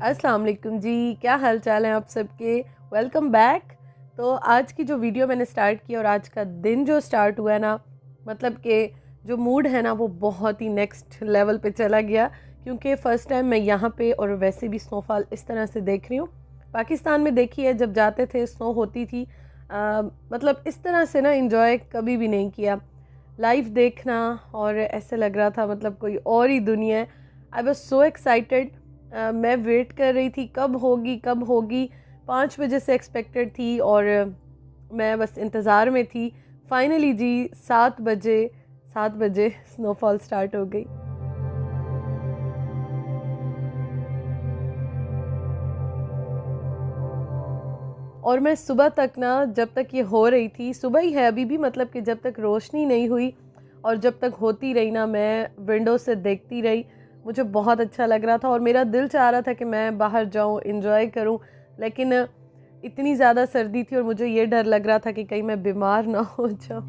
अस्सलाम वालेकुम जी, क्या हाल चाल है आप सबके। Welcome back. तो आज की जो वीडियो मैंने स्टार्ट की और आज का दिन जो स्टार्ट हुआ है ना, मतलब कि जो मूड है ना वो बहुत ही नेक्स्ट लेवल पे चला गया, क्योंकि फ़र्स्ट टाइम मैं यहाँ पे और वैसे भी स्नोफॉल इस तरह से देख रही हूँ। पाकिस्तान में देखी है, जब जाते थे स्नो होती थी, मतलब इस तरह से ना इंजॉय कभी भी नहीं किया। लाइव देखना और ऐसे लग रहा था मतलब कोई और ही दुनिया है। I was so excited. मैं वेट कर रही थी कब होगी कब होगी। 5 बजे से एक्सपेक्टेड थी और मैं बस इंतज़ार में थी। फाइनली जी 7 बजे स्नोफॉल स्टार्ट हो गई। और मैं सुबह तक ना, जब तक ये हो रही थी, सुबह ही है अभी भी, मतलब कि जब तक रोशनी नहीं हुई और जब तक होती रही ना, मैं विंडो से देखती रही। मुझे बहुत अच्छा लग रहा था और मेरा दिल चाह रहा था कि मैं बाहर जाऊं, एंजॉय करूं, लेकिन इतनी ज़्यादा सर्दी थी और मुझे ये डर लग रहा था कि कहीं मैं बीमार ना हो जाऊं।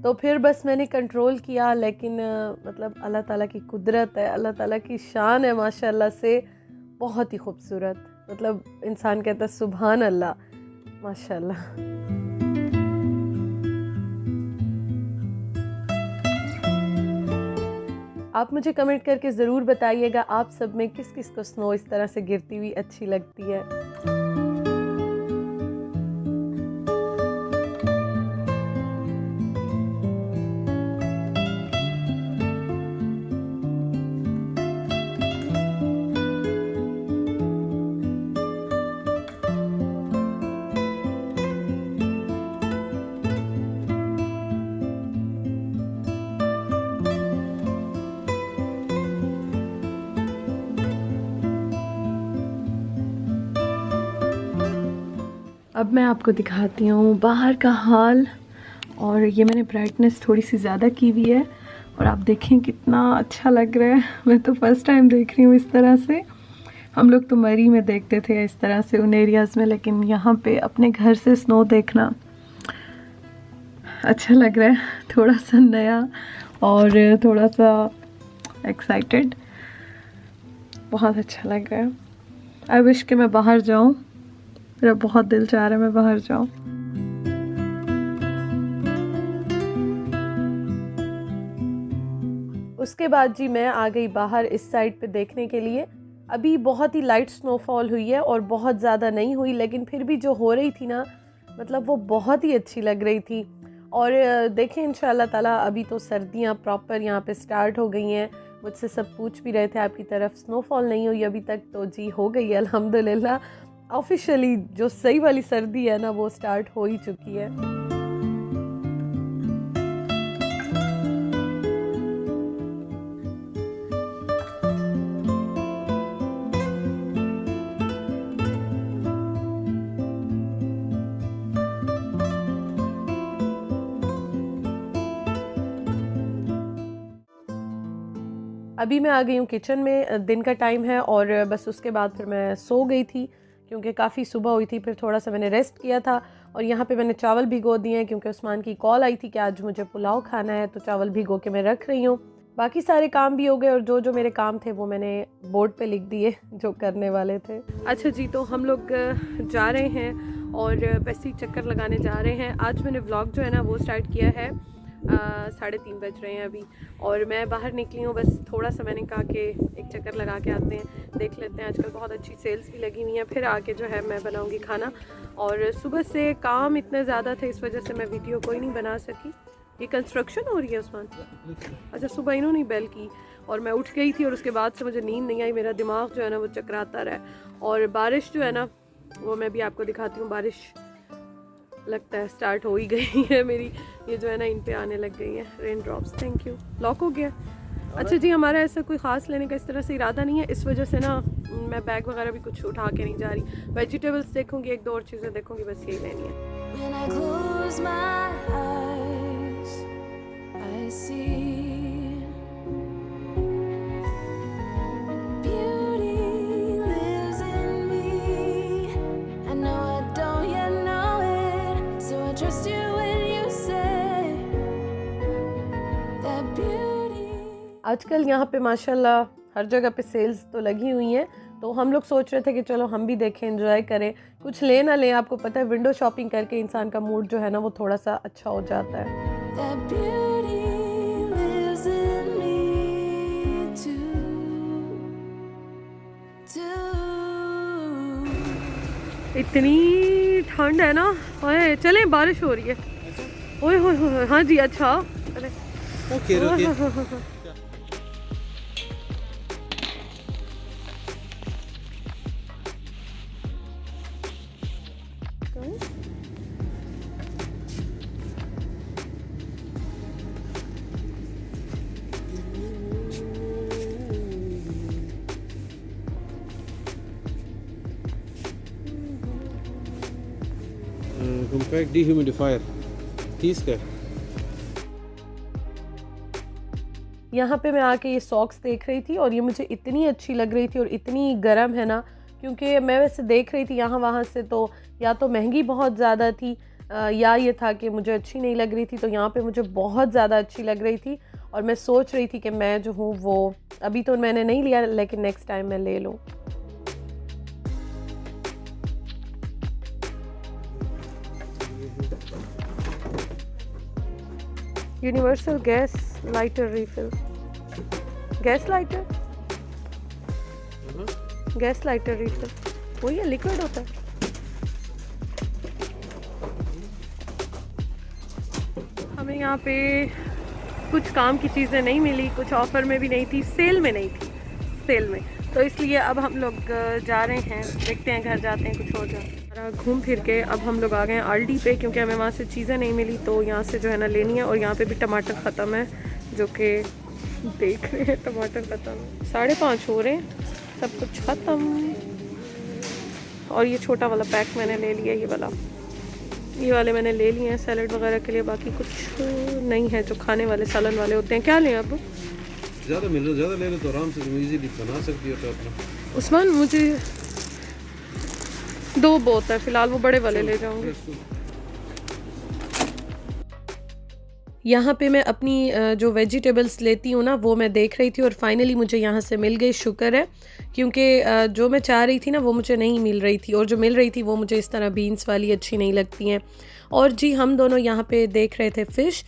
तो फिर बस मैंने कंट्रोल किया, लेकिन मतलब अल्लाह ताला की कुदरत है, अल्लाह ताला की शान है माशाल्लाह से, बहुत ही खूबसूरत। मतलब इंसान कहता है सुभान अल्लाह, माशाल्लाह। आप मुझे कमेंट करके ज़रूर बताइएगा, आप सब में किस किस को स्नो इस तरह से गिरती हुई अच्छी लगती है। अब मैं आपको दिखाती हूँ बाहर का हाल। और ये मैंने ब्राइटनेस थोड़ी सी ज़्यादा की हुई है और आप देखें कितना अच्छा लग रहा है। मैं तो फर्स्ट टाइम देख रही हूँ इस तरह से। हम लोग तो मरी में देखते थे इस तरह से उन एरियाज़ में, लेकिन यहाँ पे अपने घर से स्नो देखना अच्छा लग रहा है। थोड़ा सा नया और थोड़ा सा एक्साइटेड, बहुत अच्छा लग रहा है। आई विश कि मैं बाहर जाऊँ, मेरा बहुत दिल चाह रहा है मैं बाहर जाऊँ। उसके बाद जी मैं आ गई बाहर इस साइड पे देखने के लिए। अभी बहुत ही लाइट स्नोफॉल हुई है और बहुत ज़्यादा नहीं हुई, लेकिन फिर भी जो हो रही थी ना, मतलब वो बहुत ही अच्छी लग रही थी। और देखें इंशाल्लाह ताला अभी तो सर्दियाँ प्रॉपर यहाँ पे स्टार्ट हो गई हैं। मुझसे सब पूछ भी रहे थे आपकी तरफ स्नोफॉल नहीं हुई अभी तक, तो जी हो गई है अल्हम्दुलिल्लाह। ऑफिशियली जो सही वाली सर्दी है ना वो स्टार्ट हो ही चुकी है। अभी मैं आ गई हूँ किचन में, दिन का टाइम है और बस उसके बाद फिर मैं सो गई थी, क्योंकि काफ़ी सुबह हुई थी। फिर थोड़ा सा मैंने रेस्ट किया था और यहाँ पे मैंने चावल भिगो दिए हैं, क्योंकि उस्मान की कॉल आई थी कि आज मुझे पुलाव खाना है, तो चावल भिगो के मैं रख रही हूँ। बाकी सारे काम भी हो गए और जो जो मेरे काम थे वो मैंने बोर्ड पे लिख दिए जो करने वाले थे। अच्छा जी, तो हम लोग जा रहे हैं और वैसे ही चक्कर लगाने जा रहे हैं। आज मैंने व्लॉग जो है ना वो स्टार्ट किया है, 3:30 बज रहे हैं अभी और मैं बाहर निकली हूँ। बस थोड़ा सा मैंने कहा कि एक चक्कर लगा के आते हैं, देख लेते हैं। आजकल बहुत अच्छी सेल्स भी लगी हुई हैं। फिर आके जो है मैं बनाऊँगी खाना। और सुबह से काम इतने ज़्यादा थे, इस वजह से मैं वीडियो कोई नहीं बना सकी। ये कंस्ट्रक्शन हो रही है उस्मान? अच्छा, सुबह इन्होंने बेल की और मैं उठ गई थी और उसके बाद से मुझे नींद नहीं आई। मेरा दिमाग जो है ना वो चकराता रहा। और बारिश जो है ना वो मैं भी आपको दिखाती हूँ। बारिश लगता है स्टार्ट हो ही गई है मेरी। ये जो है ना इन पे आने लग गई है rain drops. Thank you. Lock हो गया। अच्छा जी, हमारा ऐसा कोई ख़ास लेने का इस तरह से इरादा नहीं है, इस वजह से ना मैं बैग वगैरह भी कुछ उठा के नहीं जा रही। वेजिटेबल्स देखूंगी, एक दो और चीज़ें देखूंगी, बस यही लेनी है। When I close my eyes, I see beauty lives in me आजकल यहाँ पे माशाल्लाह हर जगह पे सेल्स तो लगी हुई हैं, तो हम लोग सोच रहे थे कि चलो हम भी देखें, एंजॉय करें, कुछ ले ना लें। आपको पता है विंडो शॉपिंग करके इंसान का मूड जो है ना वो थोड़ा सा अच्छा हो जाता है। इतनी ठंड है ना, ओए चलें, बारिश हो रही है। ओए होए, हाँ जी, अच्छा चले। ओके। कॉम्पैक्ट डिह्यूमिडिफायर 30 का। यहाँ पे मैं आके ये सॉक्स देख रही थी और ये मुझे इतनी अच्छी लग रही थी और इतनी गर्म है ना, क्योंकि मैं वैसे देख रही थी यहाँ वहाँ से, तो या तो महंगी बहुत ज़्यादा थी या ये था कि मुझे अच्छी नहीं लग रही थी। तो यहाँ पे मुझे बहुत ज़्यादा अच्छी लग रही थी और मैं सोच रही थी कि मैं जो हूँ वो, अभी तो मैंने नहीं लिया लेकिन नेक्स्ट टाइम मैं ले लूँ। Universal gas lighter refill, gas lighter refill, वही है, लिक्विड होता है। हमें यहाँ पे कुछ काम की चीज़ें नहीं मिली, कुछ ऑफ़र में भी नहीं थी, सेल में नहीं थी, सेल में, तो इसलिए अब हम लोग जा रहे हैं, देखते हैं घर जाते हैं कुछ हो जाए। घूम फिर के अब हम लोग आ गए हैं आल्डी पे, क्योंकि हमें वहाँ से चीज़ें नहीं मिली, तो यहाँ से जो है ना लेनी है। और यहाँ पे भी टमाटर ख़त्म है, जो कि देख रहे हैं टमाटर ख़त्म, 5:30 हो रहे हैं, सब कुछ ख़त्म। और ये छोटा वाला पैक मैंने ले लिया, ये वाले मैंने ले लिए हैं सैलड वगैरह के लिए, बाकी कुछ नहीं है जो खाने वाले सालन वाले होते हैं। क्या लें अब? ज़्यादा मिल रहा, ज़्यादा ले लो तो आराम से तुम इजीली बना सकती हो। तो अपना उस्मान, मुझे 2 बहुत है फ़िलहाल, वो बड़े वाले ले जाऊँगी। यहाँ पे मैं अपनी जो वेजिटेबल्स लेती हूँ ना वो मैं देख रही थी और फाइनली मुझे यहाँ से मिल गई, शुक्र है, क्योंकि जो मैं चाह रही थी ना वो मुझे नहीं मिल रही थी, और जो मिल रही थी वो मुझे इस तरह बीन्स वाली अच्छी नहीं लगती हैं। और जी हम दोनों यहाँ पे देख रहे थे फ़िश।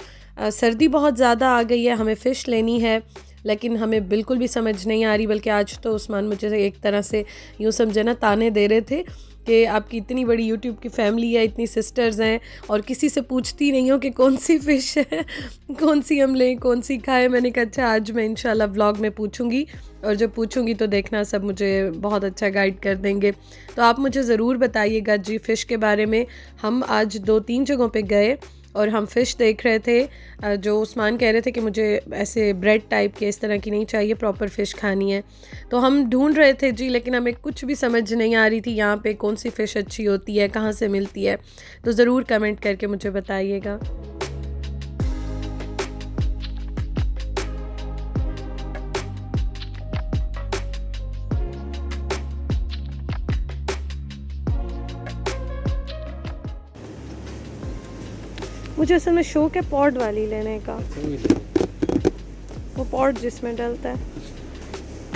सर्दी बहुत ज़्यादा आ गई है, हमें फ़िश लेनी है, लेकिन हमें बिल्कुल भी समझ नहीं आ रही, बल्कि आज तो उस्मान मुझे एक तरह से यूँ समझे ना ताने दे रहे थे कि आपकी इतनी बड़ी यूट्यूब की फैमिली है, इतनी सिस्टर्स हैं और किसी से पूछती नहीं हो कि कौन सी फ़िश है, कौन सी हम लें, कौन सी खाएं। मैंने कहा अच्छा आज मैं इंशाल्लाह व्लॉग में पूछूंगी, और जब पूछूंगी तो देखना सब मुझे बहुत अच्छा गाइड कर देंगे। तो आप मुझे ज़रूर बताइएगा जी फ़िश के बारे में। हम आज 2-3 जगहों पे गए और हम फ़िश देख रहे थे। जो उस्मान कह रहे थे कि मुझे ऐसे ब्रेड टाइप के इस तरह की नहीं चाहिए, प्रॉपर फ़िश खानी है, तो हम ढूंढ रहे थे जी, लेकिन हमें कुछ भी समझ नहीं आ रही थी यहाँ पे कौन सी फ़िश अच्छी होती है, कहाँ से मिलती है। तो ज़रूर कमेंट करके मुझे बताइएगा। मुझे असल में शौक है पॉड वाली लेने का, वो पॉड जिसमें डलता है।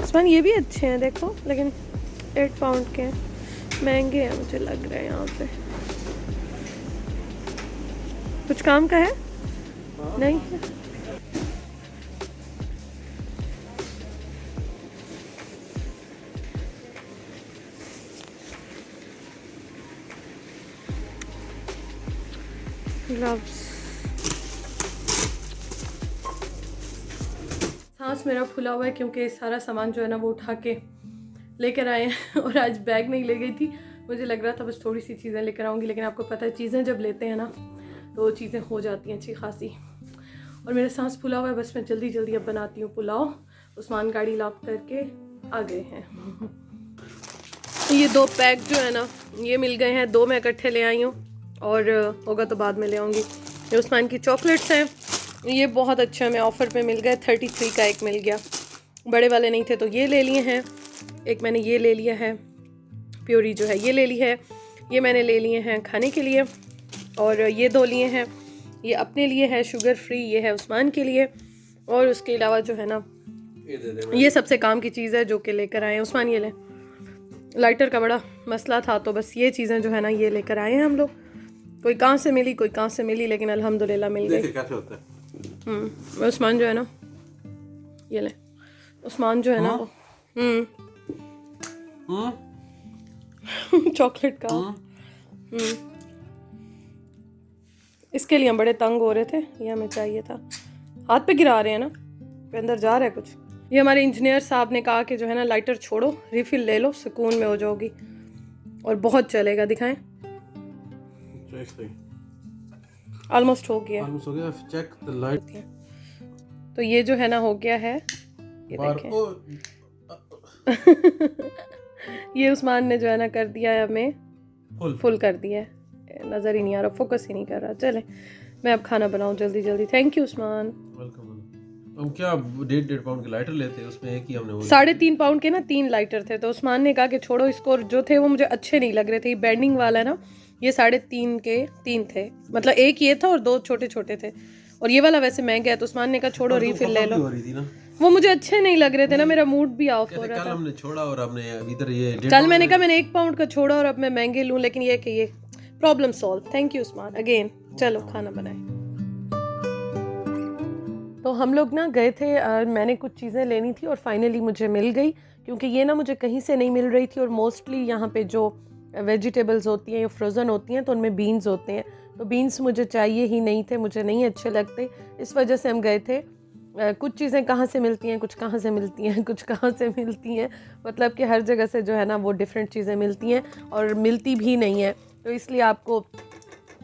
उस्मान ये भी अच्छे हैं देखो, लेकिन 8 पाउंड के हैं, महंगे हैं मुझे लग रहे हैं। यहाँ पे कुछ काम का है? नहीं है। ग्लव्स। सांस मेरा फुला हुआ है क्योंकि सारा सामान जो है ना वो उठा के लेकर आए हैं और आज बैग नहीं ले गई थी। मुझे लग रहा था बस थोड़ी सी चीज़ें लेकर आऊँगी, लेकिन आपको पता है चीज़ें जब लेते हैं ना तो चीज़ें हो जाती हैं अच्छी खासी। और मेरा सांस फुला हुआ है, बस मैं जल्दी जल्दी अब बनाती हूँ पुलाव। उस्मान गाड़ी लॉक करके आ गए हैं। ये 2 पैक जो है ना ये मिल गए हैं, 2 मैं इकट्ठे ले आई हूँ और होगा तो बाद में ले आऊँगी। ये उस्मान की चॉकलेट्स हैं, ये बहुत अच्छे हमें ऑफ़र पे मिल गए, 33 का एक मिल गया, बड़े वाले नहीं थे तो ये ले लिए हैं। एक मैंने ये ले लिया है, प्योरी जो है ये ले ली है, ये मैंने ले लिए हैं खाने के लिए, और ये 2 लिए हैं, ये अपने लिए है शुगर फ्री, ये है उस्मान के लिए, और उसके अलावा जो है ना ये दे दे ये सबसे काम की चीज़ है जो कि लेकर आए हैं उस्मान। ये ले, लाइटर का बड़ा मसला था तो बस ये चीज़ें जो है ना ये लेकर आए हैं हम लोग। कोई कहाँ से मिली कोई कहाँ से मिली, लेकिन अल्हम्दुलिल्लाह मिल गई। देखे कैसे होता है। उस्मान जो है ना ये ले, उस्मान जो है ना वो चॉकलेट का इसके लिए हम बड़े तंग हो रहे थे, ये हमें चाहिए था। हाथ पे गिरा रहे हैं ना, पे अंदर जा रहा है कुछ। ये हमारे इंजीनियर साहब ने कहा कि जो है ना लाइटर छोड़ो, रिफिल ले लो, सुकून में हो जाओगी और बहुत चलेगा। दिखाएं, ऑलमोस्ट हो गया। ऑलमोस्ट हो गया। Check the light. तो ये जो है ना हो गया है, ये देखें। ये उस्मान ने जो है ना कर दिया है, हमें फुल कर दिया है। नज़र ही नहीं आ रहा, फोकस ही नहीं कर रहा। चले मैं अब खाना बनाऊं जल्दी जल्दी। Thank you Usman. वेलकम। हम क्या 1.5 पाउंड के लाइटर लेते हैं, उसमें एक ही हमने 3.5 पाउंड के ना 3 लाइटर थे, तो उस्मान ने कहा कि छोड़ो इसको। जो थे वो मुझे अच्छे नहीं लग रहे थे। ये बेंडिंग वाला है ना, ये 3.5 के 3 थे, मतलब एक ये था और 2 छोटे छोटे थे, और ये वाला वैसे महंगा है। तो उस्मान ने कहा छोड़ो रिफिल ले लो। वो मुझे अच्छे नहीं लग रहे थे ना, मेरा मूड भी ऑफ हो रहा था। कल हमने छोड़ा और हमने इधर ये कल मैंने कहा मैंने 1 पाउंड का छोड़ा और अब मैं महंगे लूँ, लेकिन ये कि ये problem solve. Thank you Usman again. चलो खाना बनाए। तो हम लोग ना गए थे, मैंने कुछ चीज़ें लेनी थी और फाइनली मुझे मिल गई, क्योंकि ये ना मुझे कहीं से नहीं मिल रही थी। और मोस्टली यहाँ पे जो वेजिटेबल्स होती हैं या फ्रोज़न होती हैं तो उनमें बीन्स होते हैं, तो बीन्स मुझे चाहिए ही नहीं थे, मुझे नहीं अच्छे लगते। इस वजह से हम गए थे। कुछ चीज़ें कहाँ से मिलती हैं, कुछ कहाँ से मिलती हैं, कुछ कहाँ से मिलती हैं, मतलब कि हर जगह से जो है ना वो डिफरेंट चीज़ें मिलती हैं और मिलती भी नहीं हैं। तो इसलिए आपको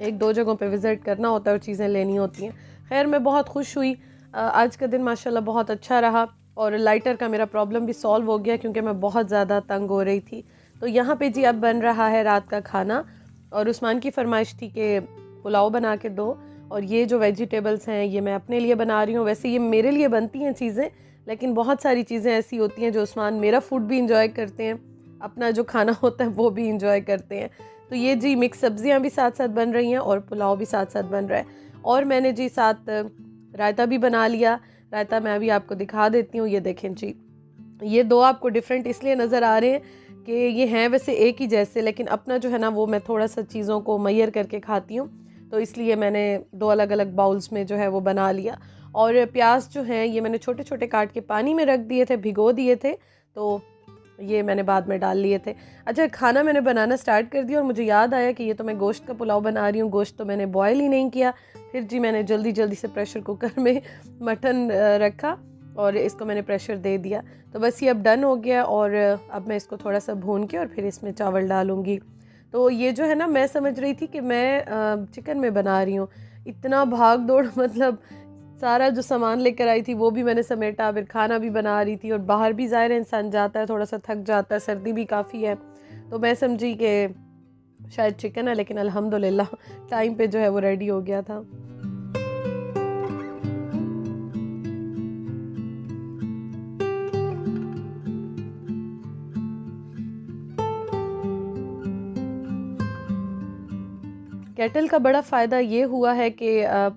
1-2 जगहों पे विज़िट करना होता है और चीज़ें लेनी होती हैं। खैर मैं बहुत खुश हुई। आज का दिन माशाल्लाह बहुत अच्छा रहा और लाइटर का मेरा प्रॉब्लम भी सॉल्व हो गया, क्योंकि मैं बहुत ज़्यादा तंग हो रही थी। तो यहाँ पे जी अब बन रहा है रात का खाना, और उस्मान की फरमाइश थी कि पुलाव बना के दो, और ये जो वेजिटेबल्स हैं ये मैं अपने लिए बना रही हूँ। वैसे ये मेरे लिए बनती हैं चीज़ें, लेकिन बहुत सारी चीज़ें ऐसी होती हैं जो उस्मान मेरा फूड भी इंजॉय करते हैं, अपना जो खाना होता है वो भी इंजॉय करते हैं। तो ये जी मिक्स सब्जियां भी साथ साथ बन रही हैं और पुलाव भी साथ साथ बन रहा है। और मैंने जी साथ रायता भी बना लिया। रायता मैं अभी आपको दिखा देती हूँ। ये देखें जी, ये 2 आपको डिफरेंट इसलिए नज़र आ रहे हैं कि ये हैं वैसे एक ही जैसे, लेकिन अपना जो है ना वो मैं थोड़ा सा चीज़ों को मैयर करके खाती हूँ, तो इसलिए मैंने 2 अलग अलग बाउल्स में जो है वो बना लिया। और प्याज जो हैं ये मैंने छोटे छोटे काट के पानी में रख दिए थे, भिगो दिए थे, तो ये मैंने बाद में डाल लिए थे। अच्छा, खाना मैंने बनाना स्टार्ट कर दिया और मुझे याद आया कि ये तो मैं गोश्त का पुलाव बना रही हूँ, गोश्त तो मैंने बॉयल ही नहीं किया। फिर जी मैंने जल्दी जल्दी से प्रेशर कुकर में मटन रखा और इसको मैंने प्रेशर दे दिया। तो बस ये अब डन हो गया और अब मैं इसको थोड़ा सा भून के और फिर इसमें चावल डालूँगी। तो ये जो है ना, मैं समझ रही थी कि मैं चिकन में बना रही हूँ। इतना भाग दौड़, मतलब सारा जो सामान लेकर आई थी वो भी मैंने समेटा, फिर खाना भी बना रही थी, और बाहर भी ज़ाहिर है इंसान जाता है थोड़ा सा थक जाता है, सर्दी भी काफ़ी है, तो मैं समझी कि शायद चिकन है, लेकिन अल्हम्दुलिल्लाह टाइम पे जो है वो रेडी हो गया था। केटल का बड़ा फ़ायदा ये हुआ है कि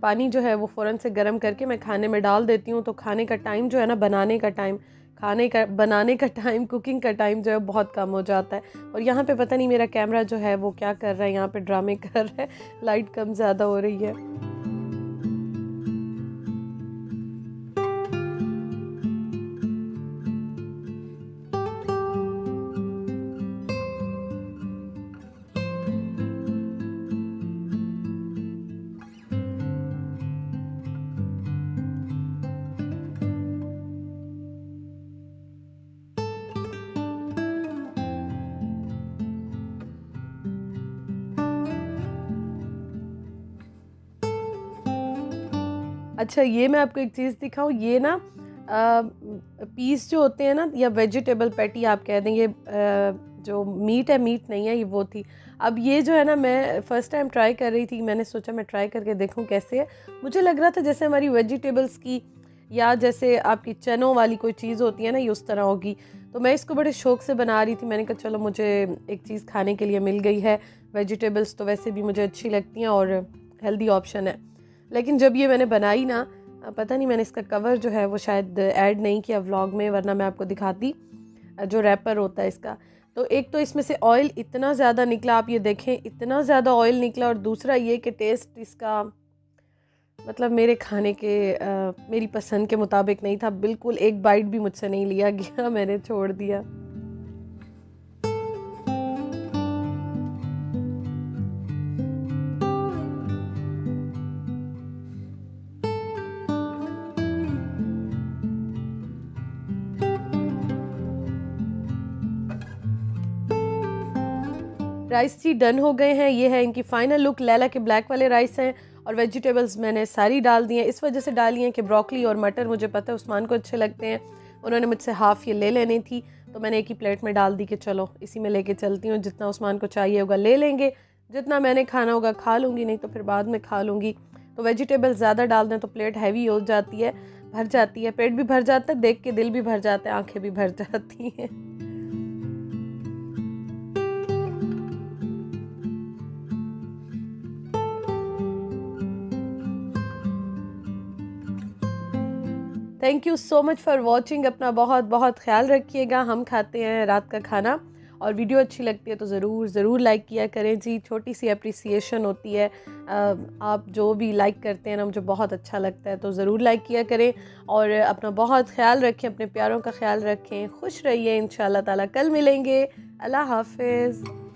पानी जो है वो फ़ौरन से गर्म करके मैं खाने में डाल देती हूँ, तो खाने का टाइम जो है ना, बनाने का टाइम, बनाने का टाइम, कुकिंग का टाइम जो है बहुत कम हो जाता है। और यहाँ पे पता नहीं मेरा कैमरा जो है वो क्या कर रहा है, यहाँ पे ड्रामे कर रहा है, लाइट कम ज़्यादा हो रही है। अच्छा, ये मैं आपको एक चीज़ दिखाऊँ, ये ना पीस जो होते हैं ना, या वेजिटेबल पैटी आप कह दें, ये जो मीट है, मीट नहीं है ये, वो थी। अब ये जो है ना, मैं फ़र्स्ट टाइम ट्राई कर रही थी, मैंने सोचा मैं ट्राई करके देखूं कैसे है। मुझे लग रहा था जैसे हमारी वेजिटेबल्स की, या जैसे आपकी चनों वाली कोई चीज़ होती है ना, ये उस तरह होगी। तो मैं इसको बड़े शौक़ से बना रही थी, मैंने कहा चलो मुझे एक चीज़ खाने के लिए मिल गई है। वेजिटेबल्स तो वैसे भी मुझे अच्छी लगती हैं और हेल्दी ऑप्शन है। लेकिन जब ये मैंने बनाई ना, पता नहीं मैंने इसका कवर जो है वो शायद ऐड नहीं किया व्लॉग में, वरना मैं आपको दिखाती जो रैपर होता है इसका। तो एक तो इसमें से ऑयल इतना ज़्यादा निकला, आप ये देखें इतना ज़्यादा ऑयल निकला, और दूसरा ये कि टेस्ट इसका मतलब मेरे खाने के मेरी पसंद के मुताबिक नहीं था बिल्कुल। एक बाइट भी मुझसे नहीं लिया गया, मैंने छोड़ दिया। राइस जी डन हो गए हैं, ये है इनकी फ़ाइनल लुक। लैला के ब्लैक वाले राइस हैं, और वेजिटेबल्स मैंने सारी डाल दी हैं। इस वजह से डाली हैं कि ब्रोकली और मटर मुझे पता है उस्मान को अच्छे लगते हैं, उन्होंने मुझसे हाफ़ ये ले लेनी थी, तो मैंने एक ही प्लेट में डाल दी कि चलो इसी में लेके चलती हूँ, जितना उस्मान को चाहिए होगा ले लेंगे, जितना मैंने खाना होगा खा लूँगी, नहीं तो फिर बाद में खा लूँगी। तो वेजिटेबल्स ज़्यादा डाल दें तो प्लेट हैवी हो जाती है, भर जाती है, पेट भी भर जाता है, देख के दिल भी भर जाता है, आँखें भी भर जाती हैं। Thank you so much for watching. अपना बहुत बहुत ख्याल रखिएगा। हम खाते हैं रात का खाना, और वीडियो अच्छी लगती है तो ज़रूर लाइक किया करें जी, छोटी सी अप्रिसिएशन होती है। आप जो भी लाइक करते हैं ना, मुझे बहुत अच्छा लगता है, तो ज़रूर लाइक किया करें। और अपना बहुत ख्याल रखें, अपने प्यारों का ख्याल रखें, खुश रहिए। इंशाल्लाह ताला कल मिलेंगे। अल्लाह हाफिज़।